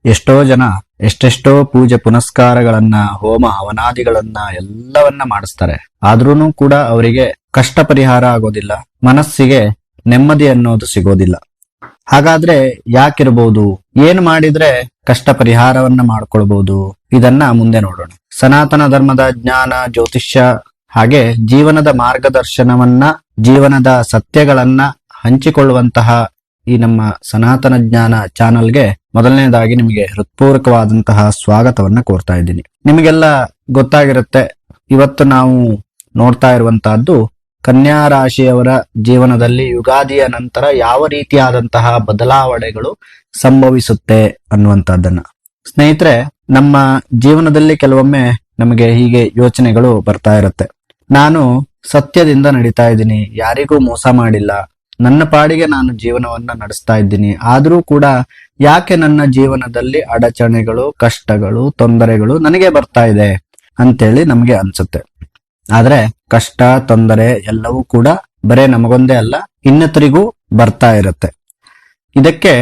ಎಷ್ಟೋ ಜನ ಎಷ್ಟೆಷ್ಟೋ ಪೂಜೆ ಪುನಸ್ಕಾರಗಳನ್ನ, ಹೋಮ ಹವನಾದಿಗಳನ್ನ ಎಲ್ಲವನ್ನ ಮಾಡಿಸ್ತಾರೆ. ಆದ್ರೂನು ಕೂಡ ಅವರಿಗೆ ಕಷ್ಟ ಪರಿಹಾರ ಆಗೋದಿಲ್ಲ, ಮನಸ್ಸಿಗೆ ನೆಮ್ಮದಿ ಅನ್ನೋದು ಸಿಗೋದಿಲ್ಲ. ಹಾಗಾದ್ರೆ ಯಾಕಿರಬಹುದು? ಏನ್ ಮಾಡಿದ್ರೆ ಕಷ್ಟ ಪರಿಹಾರವನ್ನ ಮಾಡ್ಕೊಳ್ಬಹುದು? ಇದನ್ನ ಮುಂದೆ ನೋಡೋಣ. ಸನಾತನ ಧರ್ಮದ ಜ್ಞಾನ, ಜ್ಯೋತಿಷ್ಯ ಹಾಗೆ ಜೀವನದ ಮಾರ್ಗದರ್ಶನವನ್ನ, ಜೀವನದ ಸತ್ಯಗಳನ್ನ ಹಂಚಿಕೊಳ್ಳುವಂತಹ ಈ ನಮ್ಮ ಸನಾತನ ಜ್ಞಾನ ಚಾನಲ್ಗೆ ಮೊದಲನೇದಾಗಿ ನಿಮಗೆ ಹೃತ್ಪೂರ್ವಕವಾದಂತಹ ಸ್ವಾಗತವನ್ನ ಕೋರ್ತಾ ಇದ್ದೀನಿ. ನಿಮಗೆಲ್ಲ ಗೊತ್ತಾಗಿರುತ್ತೆ, ಇವತ್ತು ನಾವು ನೋಡ್ತಾ ಇರುವಂತಹದ್ದು ಕನ್ಯಾ ರಾಶಿಯವರ ಜೀವನದಲ್ಲಿ ಯುಗಾದಿಯ ನಂತರ ಯಾವ ರೀತಿಯಾದಂತಹ ಬದಲಾವಣೆಗಳು ಸಂಭವಿಸುತ್ತೆ ಅನ್ನುವಂಥದ್ದನ್ನ. ಸ್ನೇಹಿತರೆ, ನಮ್ಮ ಜೀವನದಲ್ಲಿ ಕೆಲವೊಮ್ಮೆ ನಮಗೆ ಹೀಗೆ ಯೋಚನೆಗಳು ಬರ್ತಾ ಇರುತ್ತೆ. ನಾನು ಸತ್ಯದಿಂದ ನಡೀತಾ ಇದ್ದೀನಿ, ಯಾರಿಗೂ ಮೋಸ ಮಾಡಿಲ್ಲ, ನನ್ನ ಪಾಡಿಗೆ ನಾನು ಜೀವನವನ್ನ ನಡೆಸ್ತಾ ಇದ್ದೀನಿ. ಆದ್ರೂ ಕೂಡ ಯಾಕೆ ನನ್ನ ಜೀವನದಲ್ಲಿ ಅಡಚಣೆಗಳು, ಕಷ್ಟಗಳು, ತೊಂದರೆಗಳು ನನಗೆ ಬರ್ತಾ ಇದೆ ಅಂತೇಳಿ ನಮಗೆ ಅನ್ಸುತ್ತೆ. ಆದ್ರೆ ಕಷ್ಟ, ತೊಂದರೆ ಎಲ್ಲವೂ ಕೂಡ ಬರೇ ನಮಗೊಂದೇ ಅಲ್ಲ, ಇನ್ನೊತ್ತರಿಗೂ ಬರ್ತಾ ಇರುತ್ತೆ. ಇದಕ್ಕೆ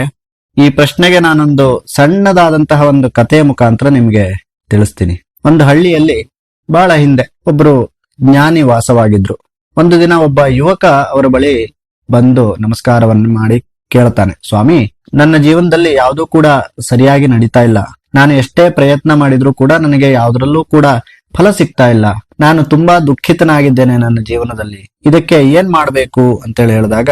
ಈ ಪ್ರಶ್ನೆಗೆ ನಾನೊಂದು ಸಣ್ಣದಾದಂತಹ ಒಂದು ಕಥೆಯ ಮುಖಾಂತರ ನಿಮ್ಗೆ ತಿಳಿಸ್ತೀನಿ. ಒಂದು ಹಳ್ಳಿಯಲ್ಲಿ ಬಹಳ ಹಿಂದೆ ಒಬ್ರು ಜ್ಞಾನಿ ವಾಸವಾಗಿದ್ರು. ಒಂದು ದಿನ ಒಬ್ಬ ಯುವಕ ಅವರ ಬಳಿ ಬಂದು ನಮಸ್ಕಾರವನ್ನು ಮಾಡಿ ಕೇಳ್ತಾನೆ, ಸ್ವಾಮಿ, ನನ್ನ ಜೀವನದಲ್ಲಿ ಯಾವುದೂ ಕೂಡ ಸರಿಯಾಗಿ ನಡೀತಾ ಇಲ್ಲ. ನಾನು ಎಷ್ಟೇ ಪ್ರಯತ್ನ ಮಾಡಿದ್ರೂ ಕೂಡ ನನಗೆ ಯಾವುದರಲ್ಲೂ ಕೂಡ ಫಲ ಸಿಗ್ತಾ ಇಲ್ಲ. ನಾನು ತುಂಬಾ ದುಃಖಿತನಾಗಿದ್ದೇನೆ ನನ್ನ ಜೀವನದಲ್ಲಿ. ಇದಕ್ಕೆ ಏನ್ ಮಾಡ್ಬೇಕು ಅಂತೇಳಿ ಹೇಳಿದಾಗ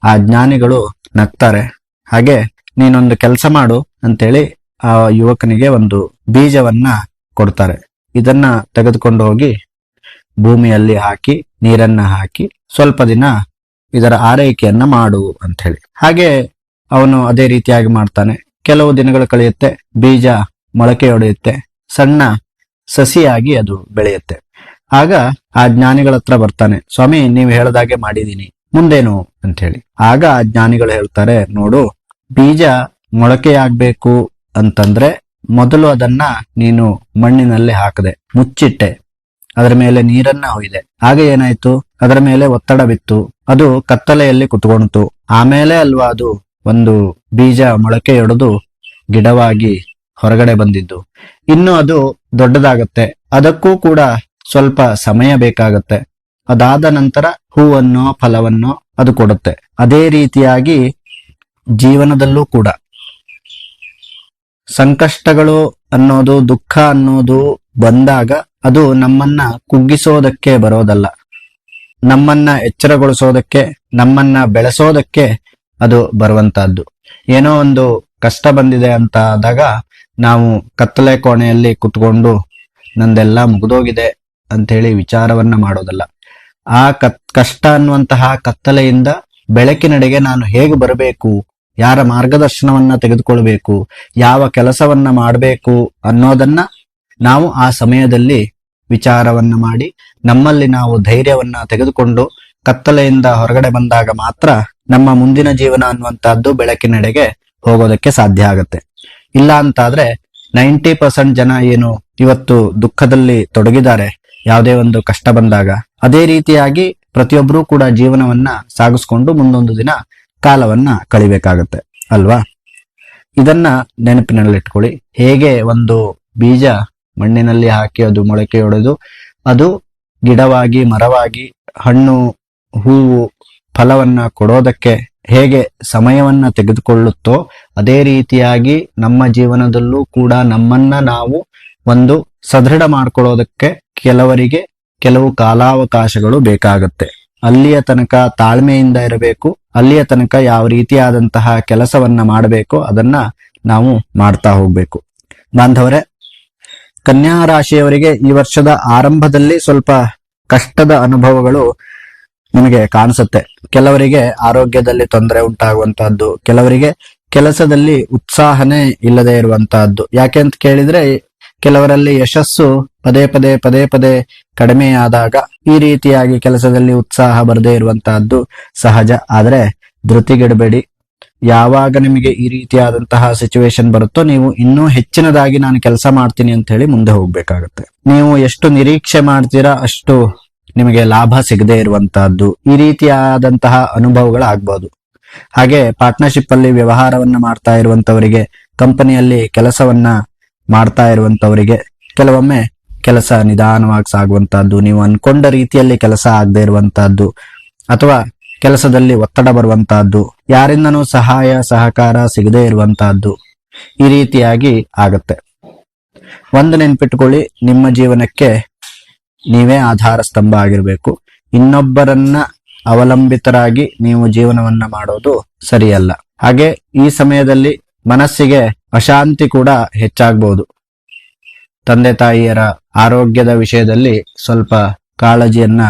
ಆ ಜ್ಞಾನಿಗಳು ನಗ್ತಾರೆ. ಹಾಗೆ ನೀನೊಂದು ಕೆಲಸ ಮಾಡು ಅಂತೇಳಿ ಆ ಯುವಕನಿಗೆ ಒಂದು ಬೀಜವನ್ನ ಕೊಡ್ತಾರೆ. ಇದನ್ನ ತೆಗೆದುಕೊಂಡು ಹೋಗಿ ಭೂಮಿಯಲ್ಲಿ ಹಾಕಿ, ನೀರನ್ನ ಹಾಕಿ, ಸ್ವಲ್ಪ ದಿನ ಇದರ ಆರೈಕೆಯನ್ನ ಮಾಡು ಅಂತ ಹೇಳಿ. ಹಾಗೆ ಅವನು ಅದೇ ರೀತಿಯಾಗಿ ಮಾಡ್ತಾನೆ. ಕೆಲವು ದಿನಗಳು ಕಳೆಯುತ್ತೆ, ಬೀಜ ಮೊಳಕೆಯೊಡೆಯುತ್ತೆ, ಸಣ್ಣ ಸಸಿಯಾಗಿ ಅದು ಬೆಳೆಯುತ್ತೆ. ಆಗ ಆ ಜ್ಞಾನಿಗಳ ಹತ್ರ ಬರ್ತಾನೆ, ಸ್ವಾಮಿ, ನೀವು ಹೇಳ್ದಾಗೆ ಮಾಡಿದೀನಿ, ಮುಂದೇನು ಅಂತ ಹೇಳಿ. ಆಗ ಆ ಜ್ಞಾನಿಗಳು ಹೇಳ್ತಾರೆ, ನೋಡು, ಬೀಜ ಮೊಳಕೆಯಾಗ್ಬೇಕು ಅಂತಂದ್ರೆ ಮೊದಲು ಅದನ್ನ ನೀನು ಮಣ್ಣಿನಲ್ಲಿ ಹಾಕದೆ, ಮುಚ್ಚಿಟ್ಟೆ, ಅದರ ಮೇಲೆ ನೀರನ್ನ ಹೊಯ್ದೆ. ಆಗ ಏನಾಯ್ತು? ಅದರ ಮೇಲೆ ಒತ್ತಡ ಬಿತ್ತು, ಅದು ಕತ್ತಲೆಯಲ್ಲಿ ಕುತ್ಕೊಳ್ತು. ಆಮೇಲೆ ಅಲ್ವಾ ಅದು ಒಂದು ಬೀಜ ಮೊಳಕೆಯೊಡೆದು ಗಿಡವಾಗಿ ಹೊರಗಡೆ ಬಂದಿದ್ದು. ಇನ್ನು ಅದು ದೊಡ್ಡದಾಗತ್ತೆ, ಅದಕ್ಕೂ ಕೂಡ ಸ್ವಲ್ಪ ಸಮಯ ಬೇಕಾಗತ್ತೆ. ಅದಾದ ನಂತರ ಹೂವನ್ನೋ ಫಲವನ್ನೋ ಅದು ಕೊಡುತ್ತೆ. ಅದೇ ರೀತಿಯಾಗಿ ಜೀವನದಲ್ಲೂ ಕೂಡ ಸಂಕಷ್ಟಗಳು ಅನ್ನೋದು, ದುಃಖ ಅನ್ನೋದು ಬಂದಾಗ ಅದು ನಮ್ಮನ್ನ ಕುಗ್ಗಿಸೋದಕ್ಕೆ ಬರೋದಲ್ಲ, ನಮ್ಮನ್ನ ಎಚ್ಚರಗೊಳಿಸೋದಕ್ಕೆ, ನಮ್ಮನ್ನ ಬೆಳೆಸೋದಕ್ಕೆ ಅದು ಬರುವಂತಹದ್ದು. ಏನೋ ಒಂದು ಕಷ್ಟ ಬಂದಿದೆ ಅಂತ ಆದಾಗ ನಾವು ಕತ್ತಲೆ ಕೋಣೆಯಲ್ಲಿ ಕುತ್ಕೊಂಡು ನಂದೆಲ್ಲ ಮುಗಿದೋಗಿದೆ ಅಂತೇಳಿ ವಿಚಾರವನ್ನ ಮಾಡೋದಲ್ಲ. ಆ ಕಷ್ಟ ಅನ್ನುವಂತಹ ಕತ್ತಲೆಯಿಂದ ಬೆಳಕಿನೆಡೆಗೆ ನಾನು ಹೇಗೆ ಬರಬೇಕು, ಯಾರ ಮಾರ್ಗದರ್ಶನವನ್ನ ತೆಗೆದುಕೊಳ್ಬೇಕು, ಯಾವ ಕೆಲಸವನ್ನ ಮಾಡಬೇಕು ಅನ್ನೋದನ್ನ ನಾವು ಆ ಸಮಯದಲ್ಲಿ ವಿಚಾರವನ್ನ ಮಾಡಿ, ನಮ್ಮಲ್ಲಿ ನಾವು ಧೈರ್ಯವನ್ನ ತೆಗೆದುಕೊಂಡು ಕತ್ತಲೆಯಿಂದ ಹೊರಗಡೆ ಬಂದಾಗ ಮಾತ್ರ ನಮ್ಮ ಮುಂದಿನ ಜೀವನ ಅನ್ನುವಂತಹದ್ದು ಬೆಳಕಿನೆಡೆಗೆ ಹೋಗೋದಕ್ಕೆ ಸಾಧ್ಯ ಆಗತ್ತೆ. ಇಲ್ಲ ಅಂತಾದ್ರೆ 90% ಜನ ಏನು ಇವತ್ತು ದುಃಖದಲ್ಲಿ ತೊಡಗಿದ್ದಾರೆ ಯಾವುದೇ ಒಂದು ಕಷ್ಟ ಬಂದಾಗ, ಅದೇ ರೀತಿಯಾಗಿ ಪ್ರತಿಯೊಬ್ಬರೂ ಕೂಡ ಜೀವನವನ್ನ ಸಾಗಿಸ್ಕೊಂಡು ಮುಂದೊಂದು ದಿನ ಕಾಲವನ್ನ ಕಳಿಬೇಕಾಗತ್ತೆ ಅಲ್ವಾ? ಇದನ್ನ ನೆನಪಿನಲ್ಲಿಟ್ಕೊಳ್ಳಿ. ಹೇಗೆ ಒಂದು ಬೀಜ ಮಣ್ಣಿನಲ್ಲಿ ಹಾಕಿ ಅದು ಮೊಳಕೆಯೊಡೆದು ಅದು ಗಿಡವಾಗಿ, ಮರವಾಗಿ, ಹಣ್ಣು, ಹೂವು, ಫಲವನ್ನ ಕೊಡೋದಕ್ಕೆ ಹೇಗೆ ಸಮಯವನ್ನ ತೆಗೆದುಕೊಳ್ಳುತ್ತೋ, ಅದೇ ರೀತಿಯಾಗಿ ನಮ್ಮ ಜೀವನದಲ್ಲೂ ಕೂಡ ನಮ್ಮನ್ನ ನಾವು ಒಂದು ಸದೃಢ ಮಾಡ್ಕೊಳ್ಳೋದಕ್ಕೆ ಕೆಲವರಿಗೆ ಕೆಲವು ಕಾಲಾವಕಾಶಗಳು ಬೇಕಾಗತ್ತೆ. ಅಲ್ಲಿಯ ತನಕ ತಾಳ್ಮೆಯಿಂದ ಇರಬೇಕು. ಅಲ್ಲಿಯ ತನಕ ಯಾವ ರೀತಿಯಾದಂತಹ ಕೆಲಸವನ್ನ ಮಾಡಬೇಕು ಅದನ್ನ ನಾವು ಮಾಡ್ತಾ ಹೋಗ್ಬೇಕು. ಬಾಂಧವರೇ, ಕನ್ಯಾ ರಾಶಿಯವರಿಗೆ ಈ ವರ್ಷದ ಆರಂಭದಲ್ಲಿ ಸ್ವಲ್ಪ ಕಷ್ಟದ ಅನುಭವಗಳು ನಿಮಗೆ ಕಾಣಿಸುತ್ತೆ. ಕೆಲವರಿಗೆ ಆರೋಗ್ಯದಲ್ಲಿ ತೊಂದರೆ ಉಂಟಾಗುವಂತಹದ್ದು, ಕೆಲವರಿಗೆ ಕೆಲಸದಲ್ಲಿ ಉತ್ಸಾಹನೇ ಇಲ್ಲದೆ ಇರುವಂತಹದ್ದು. ಯಾಕೆ ಅಂತ ಕೇಳಿದ್ರೆ, ಕೆಲವರಲ್ಲಿ ಯಶಸ್ಸು ಪದೇ ಪದೇ ಕಡಿಮೆಯಾದಾಗ ಈ ರೀತಿಯಾಗಿ ಕೆಲಸದಲ್ಲಿ ಉತ್ಸಾಹ ಬರದೇ ಇರುವಂತಹದ್ದು ಸಹಜ. ಆದ್ರೆ ಧೃತಿಗೆಡಬೇಡಿ. ಯಾವಾಗ ನಿಮಗೆ ಈ ರೀತಿಯಾದಂತಹ ಸಿಚುವೇಶನ್ ಬರುತ್ತೋ, ನೀವು ಇನ್ನೂ ಹೆಚ್ಚಿನದಾಗಿ ನಾನು ಕೆಲಸ ಮಾಡ್ತೀನಿ ಅಂತ ಹೇಳಿ ಮುಂದೆ ಹೋಗ್ಬೇಕಾಗತ್ತೆ. ನೀವು ಎಷ್ಟು ನಿರೀಕ್ಷೆ ಮಾಡ್ತೀರಾ ಅಷ್ಟು ನಿಮಗೆ ಲಾಭ ಸಿಗದೇ ಇರುವಂತಹದ್ದು, ಈ ರೀತಿಯಾದಂತಹ ಅನುಭವಗಳಾಗಬಹುದು. ಹಾಗೆ ಪಾರ್ಟ್ನರ್ಶಿಪ್ ಅಲ್ಲಿ ವ್ಯವಹಾರವನ್ನ ಮಾಡ್ತಾ ಇರುವಂತವರಿಗೆ ಕಂಪನಿಯಲ್ಲಿ ಕೆಲಸವನ್ನ ಮಾಡ್ತಾ ಇರುವಂತವರಿಗೆ ಕೆಲವೊಮ್ಮೆ ಕೆಲಸ ನಿಧಾನವಾಗಿ ಸಾಗುವಂತಹದ್ದು, ನೀವು ಅನ್ಕೊಂಡ ರೀತಿಯಲ್ಲಿ ಕೆಲಸ ಆಗದೆ ಇರುವಂತಹದ್ದು, ಅಥವಾ ಕೆಲಸದಲ್ಲಿ ಒತ್ತಡ ಬರುವಂತಹದ್ದು, ಯಾರಿಂದನೂ ಸಹಾಯ ಸಹಕಾರ ಸಿಗದೆ ಇರುವಂತಹದ್ದು, ಈ ರೀತಿಯಾಗಿ ಆಗತ್ತೆ. ಒಂದು ನೆನ್ಪಿಟ್ಕೊಳ್ಳಿ, ನಿಮ್ಮ ಜೀವನಕ್ಕೆ ನೀವೇ ಆಧಾರ ಸ್ತಂಭ ಆಗಿರ್ಬೇಕು. ಇನ್ನೊಬ್ಬರನ್ನ ಅವಲಂಬಿತರಾಗಿ ನೀವು ಜೀವನವನ್ನ ಮಾಡೋದು ಸರಿಯಲ್ಲ. ಹಾಗೆ ಈ ಸಮಯದಲ್ಲಿ ಮನಸ್ಸಿಗೆ ಅಶಾಂತಿ ಕೂಡ ಹೆಚ್ಚಾಗಬಹುದು. ತಂದೆ ತಾಯಿಯರ ಆರೋಗ್ಯದ ವಿಷಯದಲ್ಲಿ ಸ್ವಲ್ಪ ಕಾಳಜಿಯನ್ನ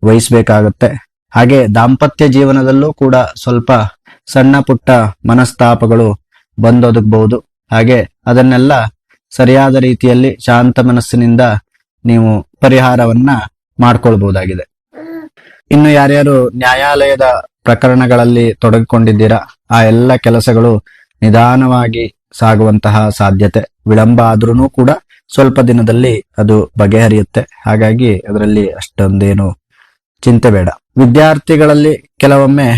ವಹಿಸಬೇಕಾಗತ್ತೆ. ಹಾಗೆ ದಾಂಪತ್ಯ ಜೀವನದಲ್ಲೂ ಕೂಡ ಸ್ವಲ್ಪ ಸಣ್ಣ ಪುಟ್ಟ ಮನಸ್ತಾಪಗಳು ಬಂದೊದಗಬಹುದು. ಹಾಗೆ ಅದನ್ನೆಲ್ಲ ಸರಿಯಾದ ರೀತಿಯಲ್ಲಿ ಶಾಂತ ಮನಸ್ಸಿನಿಂದ ನೀವು ಪರಿಹಾರವನ್ನ ಮಾಡ್ಕೊಳ್ಬಹುದಾಗಿದೆ. ಇನ್ನು ಯಾರ್ಯಾರು ನ್ಯಾಯಾಲಯದ ಪ್ರಕರಣಗಳಲ್ಲಿ ತೊಡಗಿಕೊಂಡಿದ್ದೀರಾ, ಆ ಎಲ್ಲ ಕೆಲಸಗಳು ನಿಧಾನವಾಗಿ ಸಾಗುವಂತಹ ಸಾಧ್ಯತೆ, ವಿಳಂಬ ಆದ್ರೂ ಕೂಡ ಸ್ವಲ್ಪ ದಿನದಲ್ಲಿ ಅದು ಬಗೆಹರಿಯುತ್ತೆ. ಹಾಗಾಗಿ ಅದರಲ್ಲಿ ಅಷ್ಟೊಂದೇನು ಚಿಂತೆ ಬೇಡ. ವಿದ್ಯಾರ್ಥಿಗಳಲ್ಲಿ ಕೆಲವೊಮ್ಮೆ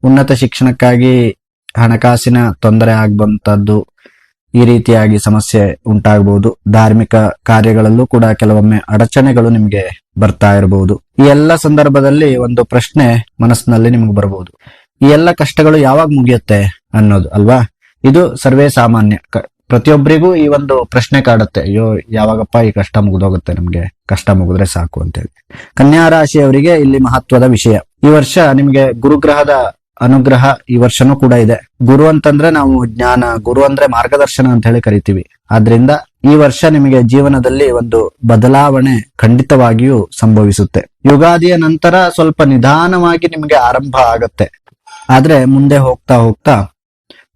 ಉನ್ನತ ಶಿಕ್ಷಣಕ್ಕಾಗಿ ಹಣಕಾಸಿನ ತೊಂದರೆ ಆಗುವಂತದ್ದು, ಈ ರೀತಿಯಾಗಿ ಸಮಸ್ಯೆ ಉಂಟಾಗಬಹುದು. ಧಾರ್ಮಿಕ ಕಾರ್ಯಗಳಲ್ಲೂ ಕೂಡ ಕೆಲವೊಮ್ಮೆ ಅಡಚಣೆಗಳು ನಿಮಗೆ ಬರ್ತಾ ಇರಬಹುದು. ಈ ಎಲ್ಲ ಸಂದರ್ಭದಲ್ಲಿ ಒಂದು ಪ್ರಶ್ನೆ ಮನಸ್ಸಿನಲ್ಲಿ ನಿಮ್ಗೆ ಬರಬಹುದು, ಈ ಎಲ್ಲ ಕಷ್ಟಗಳು ಯಾವಾಗ ಮುಗಿಯುತ್ತೆ ಅನ್ನೋದು ಅಲ್ವಾ? ಇದು ಸರ್ವೇ ಸಾಮಾನ್ಯ. ಪ್ರತಿಯೊಬ್ಬರಿಗೂ ಈ ಒಂದು ಪ್ರಶ್ನೆ ಕಾಡುತ್ತೆ, ಅಯ್ಯೋ ಯಾವಾಗಪ್ಪ ಈ ಕಷ್ಟ ಮುಗಿದೋಗುತ್ತೆ, ನಮ್ಗೆ ಕಷ್ಟ ಮುಗಿದ್ರೆ ಸಾಕು ಅಂತೇಳಿ. ಕನ್ಯಾ ರಾಶಿಯವರಿಗೆ ಇಲ್ಲಿ ಮಹತ್ವದ ವಿಷಯ, ಈ ವರ್ಷ ನಿಮ್ಗೆ ಗುರುಗ್ರಹದ ಅನುಗ್ರಹ ಈ ವರ್ಷನೂ ಕೂಡ ಇದೆ. ಗುರು ಅಂತಂದ್ರೆ ನಾವು ಜ್ಞಾನ, ಗುರು ಅಂದ್ರೆ ಮಾರ್ಗದರ್ಶನ ಅಂತ ಹೇಳಿ ಕರಿತೀವಿ. ಆದ್ರಿಂದ ಈ ವರ್ಷ ನಿಮಗೆ ಜೀವನದಲ್ಲಿ ಒಂದು ಬದಲಾವಣೆ ಖಂಡಿತವಾಗಿಯೂ ಸಂಭವಿಸುತ್ತೆ. ಯುಗಾದಿಯ ನಂತರ ಸ್ವಲ್ಪ ನಿಧಾನವಾಗಿ ನಿಮಗೆ ಆರಂಭ ಆಗತ್ತೆ. ಆದ್ರೆ ಮುಂದೆ ಹೋಗ್ತಾ ಹೋಗ್ತಾ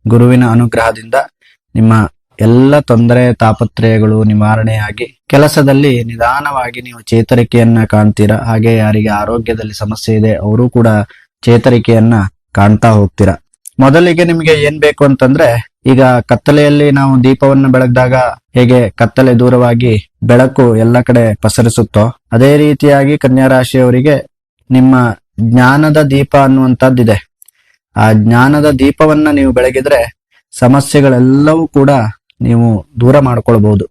ಗುರುವಿನ ಅನುಗ್ರಹದಿಂದ ನಿಮ್ಮ ಎಲ್ಲ ತೊಂದರೆ ತಾಪತ್ರಯಗಳು ನಿವಾರಣೆಯಾಗಿ ಕೆಲಸದಲ್ಲಿ ನಿಧಾನವಾಗಿ ನೀವು ಚೇತರಿಕೆಯನ್ನ ಕಾಣ್ತೀರಾ. ಹಾಗೆ ಯಾರಿಗೆ ಆರೋಗ್ಯದಲ್ಲಿ ಸಮಸ್ಯೆ ಇದೆ ಅವರು ಕೂಡ ಚೇತರಿಕೆಯನ್ನ ಕಾಣ್ತಾ ಹೋಗ್ತೀರಾ. ಮೊದಲಿಗೆ ನಿಮ್ಗೆ ಏನ್ ಬೇಕು ಅಂತಂದ್ರೆ, ಈಗ ಕತ್ತಲೆಯಲ್ಲಿ ನಾವು ದೀಪವನ್ನು ಬೆಳಗ್ದಾಗ ಹೇಗೆ ಕತ್ತಲೆ ದೂರವಾಗಿ ಬೆಳಕು ಎಲ್ಲ ಕಡೆ ಪಸರಿಸುತ್ತೋ, ಅದೇ ರೀತಿಯಾಗಿ ಕನ್ಯಾ ರಾಶಿಯವರಿಗೆ ನಿಮ್ಮ ಜ್ಞಾನದ ದೀಪ ಅನ್ನುವಂಥದ್ದಿದೆ. ಆ ಜ್ಞಾನದ ದೀಪವನ್ನ ನೀವು ಬೆಳಗಿದ್ರೆ ಸಮಸ್ಯೆಗಳೆಲ್ಲವೂ ಕೂಡ ನೀವು ದೂರ ಮಾಡ್ಕೊಳ್ಬಹುದು.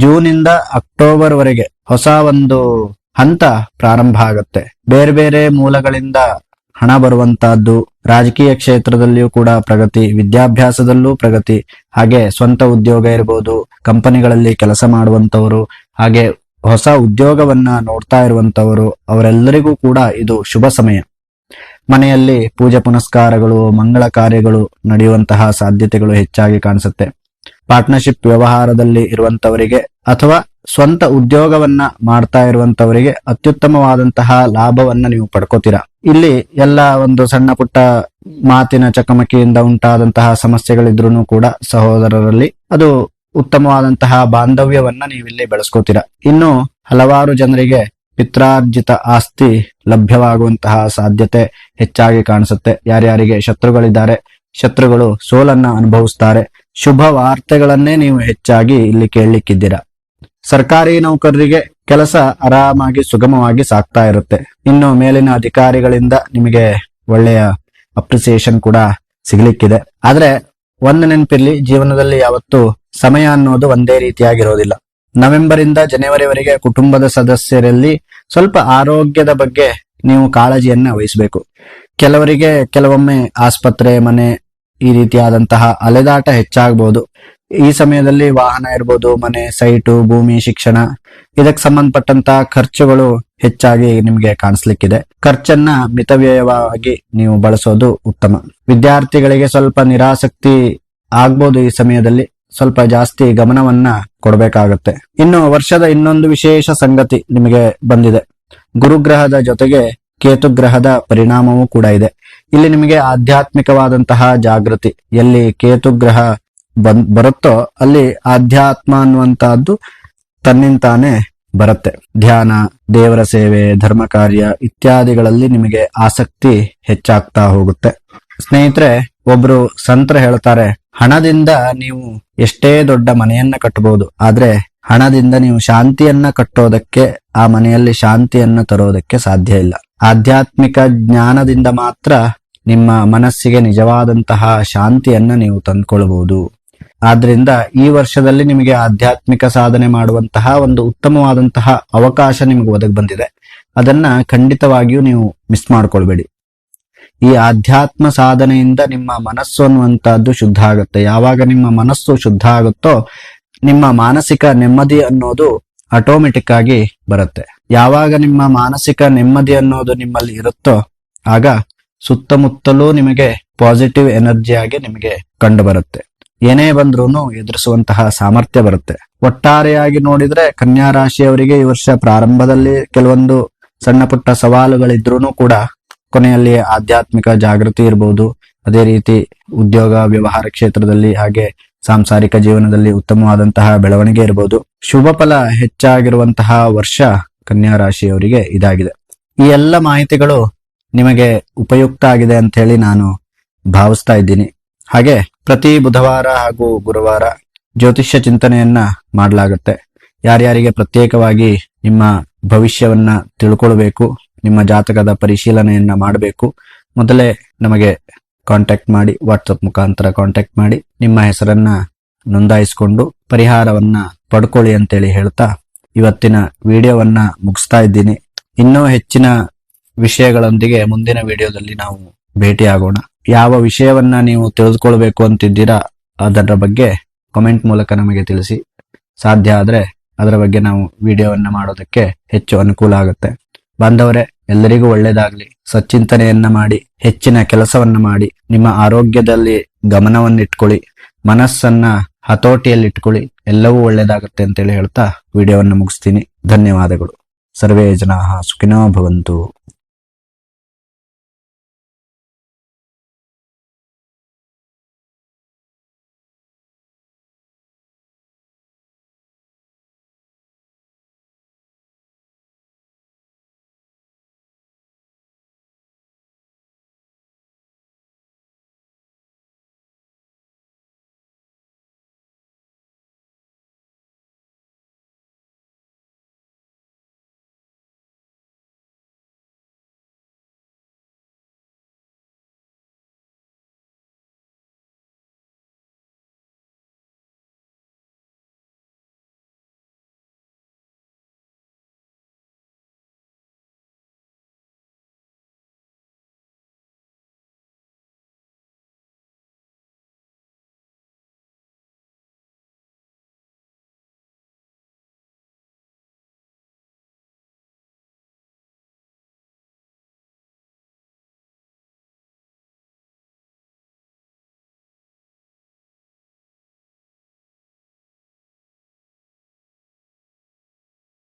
ಜೂನಿಂದ ಅಕ್ಟೋಬರ್ ವರೆಗೆ ಹೊಸ ಒಂದು ಹಂತ ಪ್ರಾರಂಭ ಆಗತ್ತೆ. ಬೇರೆ ಬೇರೆ ಮೂಲಗಳಿಂದ ಹಣ ಬರುವಂತಹದ್ದು, ರಾಜಕೀಯ ಕ್ಷೇತ್ರದಲ್ಲಿಯೂ ಕೂಡ ಪ್ರಗತಿ, ವಿದ್ಯಾಭ್ಯಾಸದಲ್ಲೂ ಪ್ರಗತಿ, ಹಾಗೆ ಸ್ವಂತ ಉದ್ಯೋಗ ಇರಬಹುದು, ಕಂಪನಿಗಳಲ್ಲಿ ಕೆಲಸ ಮಾಡುವಂತವರು, ಹಾಗೆ ಹೊಸ ಉದ್ಯೋಗವನ್ನ ನೋಡ್ತಾ ಇರುವಂತವರು, ಅವರೆಲ್ಲರಿಗೂ ಕೂಡ ಇದು ಶುಭ ಸಮಯ. ಮನೆಯಲ್ಲಿ ಪೂಜೆ ಪುನಸ್ಕಾರಗಳು, ಮಂಗಳ ಕಾರ್ಯಗಳು ನಡೆಯುವಂತಹ ಸಾಧ್ಯತೆಗಳು ಹೆಚ್ಚಾಗಿ ಕಾಣಿಸುತ್ತೆ. ಪಾರ್ಟ್ನರ್ಶಿಪ್ ವ್ಯವಹಾರದಲ್ಲಿ ಇರುವಂತವರಿಗೆ ಅಥವಾ ಸ್ವಂತ ಉದ್ಯೋಗವನ್ನ ಮಾಡ್ತಾ ಇರುವಂತವರಿಗೆ ಅತ್ಯುತ್ತಮವಾದಂತಹ ಲಾಭವನ್ನ ನೀವು ಪಡ್ಕೋತೀರಾ. ಇಲ್ಲಿ ಎಲ್ಲ ಒಂದು ಸಣ್ಣ ಪುಟ್ಟ ಮಾತಿನ ಚಕಮಕಿಯಿಂದ ಉಂಟಾದಂತಹ ಸಮಸ್ಯೆಗಳಿದ್ರೂ ಕೂಡ ಸಹೋದರರಲ್ಲಿ ಅದು ಉತ್ತಮವಾದಂತಹ ಬಾಂಧವ್ಯವನ್ನ ನೀವಿಲ್ಲಿ ಬೆಳೆಸ್ಕೋತೀರಾ. ಇನ್ನು ಹಲವಾರು ಜನರಿಗೆ ಪಿತ್ರಾರ್ಜಿತ ಆಸ್ತಿ ಲಭ್ಯವಾಗುವಂತಹ ಸಾಧ್ಯತೆ ಹೆಚ್ಚಾಗಿ ಕಾಣಿಸುತ್ತೆ. ಯಾರ್ಯಾರಿಗೆ ಶತ್ರುಗಳಿದ್ದಾರೆ, ಶತ್ರುಗಳು ಸೋಲನ್ನ ಅನುಭವಿಸ್ತಾರೆ. ಶುಭ ವಾರ್ತೆಗಳನ್ನೇ ನೀವು ಹೆಚ್ಚಾಗಿ ಇಲ್ಲಿ ಕೇಳಲಿಕ್ಕಿದ್ದೀರಾ. ಸರ್ಕಾರಿ ನೌಕರರಿಗೆ ಕೆಲಸ ಆರಾಮಾಗಿ ಸುಗಮವಾಗಿ ಸಾಗ್ತಾ ಇರುತ್ತೆ. ಇನ್ನು ಮೇಲಿನ ಅಧಿಕಾರಿಗಳಿಂದ ನಿಮಗೆ ಒಳ್ಳೆಯ ಅಪ್ರಿಸಿಯೇಷನ್ ಕೂಡ ಸಿಗ್ಲಿಕ್ಕಿದೆ. ಆದ್ರೆ ಒಂದು ನೆನಪಿರ್ಲಿ, ಜೀವನದಲ್ಲಿ ಯಾವತ್ತೂ ಸಮಯ ಅನ್ನೋದು ಒಂದೇ ರೀತಿಯಾಗಿರೋದಿಲ್ಲ. ನವೆಂಬರ್ ಇಂದ ಜನವರಿವರೆಗೆ ಕುಟುಂಬದ ಸದಸ್ಯರಲ್ಲಿ ಸ್ವಲ್ಪ ಆರೋಗ್ಯದ ಬಗ್ಗೆ ನೀವು ಕಾಳಜಿಯನ್ನ ವಹಿಸಬೇಕು. ಕೆಲವರಿಗೆ ಕೆಲವೊಮ್ಮೆ ಆಸ್ಪತ್ರೆ, ಮನೆ ಈ ರೀತಿಯಾದಂತಹ ಅಲೆದಾಟ ಹೆಚ್ಚಾಗಬಹುದು. ಈ ಸಮಯದಲ್ಲಿ ವಾಹನ ಇರ್ಬೋದು, ಮನೆ, ಸೈಟು, ಭೂಮಿ, ಶಿಕ್ಷಣ ಇದಕ್ಕೆ ಸಂಬಂಧಪಟ್ಟಂತಹ ಖರ್ಚುಗಳು ಹೆಚ್ಚಾಗಿ ನಿಮ್ಗೆ ಕಾಣಿಸ್ಲಿಕ್ಕಿದೆ. ಖರ್ಚನ್ನ ಮಿತವ್ಯಯವಾಗಿ ನೀವು ಬಳಸೋದು ಉತ್ತಮ. ವಿದ್ಯಾರ್ಥಿಗಳಿಗೆ ಸ್ವಲ್ಪ ನಿರಾಸಕ್ತಿ ಆಗ್ಬೋದು. ಈ ಸಮಯದಲ್ಲಿ ಸ್ವಲ್ಪ ಜಾಸ್ತಿ ಗಮನವನ್ನ ಕೊಡಬೇಕಾಗತ್ತೆ. ಇನ್ನು ವರ್ಷದ ಇನ್ನೊಂದು ವಿಶೇಷ ಸಂಗತಿ ನಿಮಗೆ ಬಂದಿದೆ. ಗುರುಗ್ರಹದ ಜೊತೆಗೆ ಕೇತುಗ್ರಹದ ಪರಿಣಾಮವೂ ಕೂಡ ಇದೆ. ಇಲ್ಲಿ ನಿಮಗೆ ಆಧ್ಯಾತ್ಮಿಕವಾದಂತಹ ಜಾಗೃತಿ, ಎಲ್ಲಿ ಕೇತುಗ್ರಹ ಬರುತ್ತೋ ಅಲ್ಲಿ ಆಧ್ಯಾತ್ಮ ಅನ್ನುವಂತಹದ್ದು ತನ್ನಿಂತಾನೆ ಬರುತ್ತೆ. ಧ್ಯಾನ, ದೇವರ ಸೇವೆ, ಧರ್ಮ ಕಾರ್ಯ ಇತ್ಯಾದಿಗಳಲ್ಲಿ ನಿಮಗೆ ಆಸಕ್ತಿ ಹೆಚ್ಚಾಗ್ತಾ ಹೋಗುತ್ತೆ. ಸ್ನೇಹಿತರೆ, ಒಬ್ರು ಸಂತರು ಹೇಳ್ತಾರೆ, ಹಣದಿಂದ ನೀವು ಎಷ್ಟೇ ದೊಡ್ಡ ಮನೆಯನ್ನ ಕಟ್ಟಬಹುದು, ಆದ್ರೆ ಹಣದಿಂದ ನೀವು ಶಾಂತಿಯನ್ನ ಕಟ್ಟೋದಕ್ಕೆ, ಆ ಮನೆಯಲ್ಲಿ ಶಾಂತಿಯನ್ನ ತರೋದಕ್ಕೆ ಸಾಧ್ಯ ಇಲ್ಲ. ಆಧ್ಯಾತ್ಮಿಕ ಜ್ಞಾನದಿಂದ ಮಾತ್ರ ನಿಮ್ಮ ಮನಸ್ಸಿಗೆ ನಿಜವಾದಂತಹ ಶಾಂತಿಯನ್ನ ನೀವು ತಂದ್ಕೊಳ್ಬಹುದು. ಆದ್ರಿಂದ ಈ ವರ್ಷದಲ್ಲಿ ನಿಮಗೆ ಆಧ್ಯಾತ್ಮಿಕ ಸಾಧನೆ ಮಾಡುವಂತಹ ಒಂದು ಉತ್ತಮವಾದಂತಹ ಅವಕಾಶ ನಿಮಗೆ ಒದಗಿ ಬಂದಿದೆ. ಅದನ್ನ ಖಂಡಿತವಾಗಿಯೂ ನೀವು ಮಿಸ್ ಮಾಡ್ಕೊಳ್ಬೇಡಿ. ಈ ಆಧ್ಯಾತ್ಮ ಸಾಧನೆಯಿಂದ ನಿಮ್ಮ ಮನಸ್ಸು ಅನ್ನುವಂತಹದ್ದು ಶುದ್ಧ ಆಗುತ್ತೆ. ಯಾವಾಗ ನಿಮ್ಮ ಮನಸ್ಸು ಶುದ್ಧ ಆಗುತ್ತೋ ನಿಮ್ಮ ಮಾನಸಿಕ ನೆಮ್ಮದಿ ಅನ್ನೋದು ಆಟೋಮೆಟಿಕ್ ಆಗಿ ಬರುತ್ತೆ. ಯಾವಾಗ ನಿಮ್ಮ ಮಾನಸಿಕ ನೆಮ್ಮದಿ ಅನ್ನೋದು ನಿಮ್ಮಲ್ಲಿ ಇರುತ್ತೋ ಆಗ ಸುತ್ತಮುತ್ತಲೂ ನಿಮಗೆ ಪಾಸಿಟಿವ್ ಎನರ್ಜಿ ಆಗಿ ನಿಮಗೆ ಕಂಡು ಬರುತ್ತೆ. ಏನೇ ಬಂದ್ರೂ ಎದುರಿಸುವಂತಹ ಸಾಮರ್ಥ್ಯ ಬರುತ್ತೆ. ಒಟ್ಟಾರೆಯಾಗಿ ನೋಡಿದ್ರೆ ಕನ್ಯಾ ರಾಶಿಯವರಿಗೆ ಈ ವರ್ಷ ಪ್ರಾರಂಭದಲ್ಲಿ ಕೆಲವೊಂದು ಸಣ್ಣ ಪುಟ್ಟ ಸವಾಲುಗಳಿದ್ರೂ ಕೂಡ ಕೊನೆಯಲ್ಲಿ ಆಧ್ಯಾತ್ಮಿಕ ಜಾಗೃತಿ ಇರಬಹುದು. ಅದೇ ರೀತಿ ಉದ್ಯೋಗ ವ್ಯವಹಾರ ಕ್ಷೇತ್ರದಲ್ಲಿ ಹಾಗೆ ಸಾಂಸಾರಿಕ ಜೀವನದಲ್ಲಿ ಉತ್ತಮವಾದಂತಹ ಬೆಳವಣಿಗೆ ಇರಬಹುದು. ಶುಭ ಫಲ ಹೆಚ್ಚಾಗಿರುವಂತಹ ವರ್ಷ ಕನ್ಯಾ ರಾಶಿಯವರಿಗೆ ಇದಾಗಿದೆ. ಈ ಎಲ್ಲ ಮಾಹಿತಿಗಳು ನಿಮಗೆ ಉಪಯುಕ್ತ ಆಗಿದೆ ಅಂತ ಹೇಳಿ ನಾನು ಭಾವಿಸ್ತಾ ಇದ್ದೀನಿ. ಹಾಗೆ ಪ್ರತಿ ಬುಧವಾರ ಹಾಗೂ ಗುರುವಾರ ಜ್ಯೋತಿಷ್ಯ ಚಿಂತನೆಯನ್ನ ಮಾಡಲಾಗುತ್ತೆ. ಯಾರ್ಯಾರಿಗೆ ಪ್ರತ್ಯೇಕವಾಗಿ ನಿಮ್ಮ ಭವಿಷ್ಯವನ್ನ ತಿಳ್ಕೊಳ್ಬೇಕು, ನಿಮ್ಮ ಜಾತಕದ ಪರಿಶೀಲನೆಯನ್ನ ಮಾಡಬೇಕು, ಮೊದಲೇ ನಮಗೆ ಕಾಂಟ್ಯಾಕ್ಟ್ ಮಾಡಿ, ವಾಟ್ಸಪ್ ಮುಖಾಂತರ ಕಾಂಟ್ಯಾಕ್ಟ್ ಮಾಡಿ ನಿಮ್ಮ ಹೆಸರನ್ನ ನೋಂದಾಯಿಸಿಕೊಂಡು ಪರಿಹಾರವನ್ನ ಪಡ್ಕೊಳ್ಳಿ ಅಂತೇಳಿ ಹೇಳ್ತಾ ಇವತ್ತಿನ ವಿಡಿಯೋವನ್ನ ಮುಗಿಸ್ತಾ ಇದ್ದೀನಿ. ಇನ್ನೂ ಹೆಚ್ಚಿನ ವಿಷಯಗಳೊಂದಿಗೆ ಮುಂದಿನ ವಿಡಿಯೋದಲ್ಲಿ ನಾವು ಭೇಟಿಯಾಗೋಣ. ಯಾವ ವಿಷಯವನ್ನ ನೀವು ತಿಳಿದುಕೊಳ್ಬೇಕು ಅಂತಿದ್ದೀರಾ ಅದರ ಬಗ್ಗೆ ಕಾಮೆಂಟ್ ಮೂಲಕ ನಮಗೆ ತಿಳಿಸಿ. ಸಾಧ್ಯ ಆದ್ರೆ ಅದರ ಬಗ್ಗೆ ನಾವು ವಿಡಿಯೋವನ್ನ ಮಾಡೋದಕ್ಕೆ ಹೆಚ್ಚು ಅನುಕೂಲ ಆಗುತ್ತೆ. ಬಾಂಧವರೇ, ಎಲ್ಲರಿಗೂ ಒಳ್ಳೇದಾಗ್ಲಿ. ಸಚ್ಚಿಂತನೆಯನ್ನ ಮಾಡಿ, ಹೆಚ್ಚಿನ ಕೆಲಸವನ್ನ ಮಾಡಿ, ನಿಮ್ಮ ಆರೋಗ್ಯದಲ್ಲಿ ಗಮನವನ್ನಿಟ್ಕೊಳ್ಳಿ, ಮನಸ್ಸನ್ನ ಹತೋಟಿಯಲ್ಲಿಟ್ಕೊಳ್ಳಿ. ಎಲ್ಲವೂ ಒಳ್ಳೇದಾಗುತ್ತೆ ಅಂತೇಳಿ ಹೇಳ್ತಾ ವಿಡಿಯೋವನ್ನ ಮುಗಿಸ್ತೀನಿ. ಧನ್ಯವಾದಗಳು. ಸರ್ವೇ ಜನಾಃ ಸುಖಿನೋ ಭವಂತು.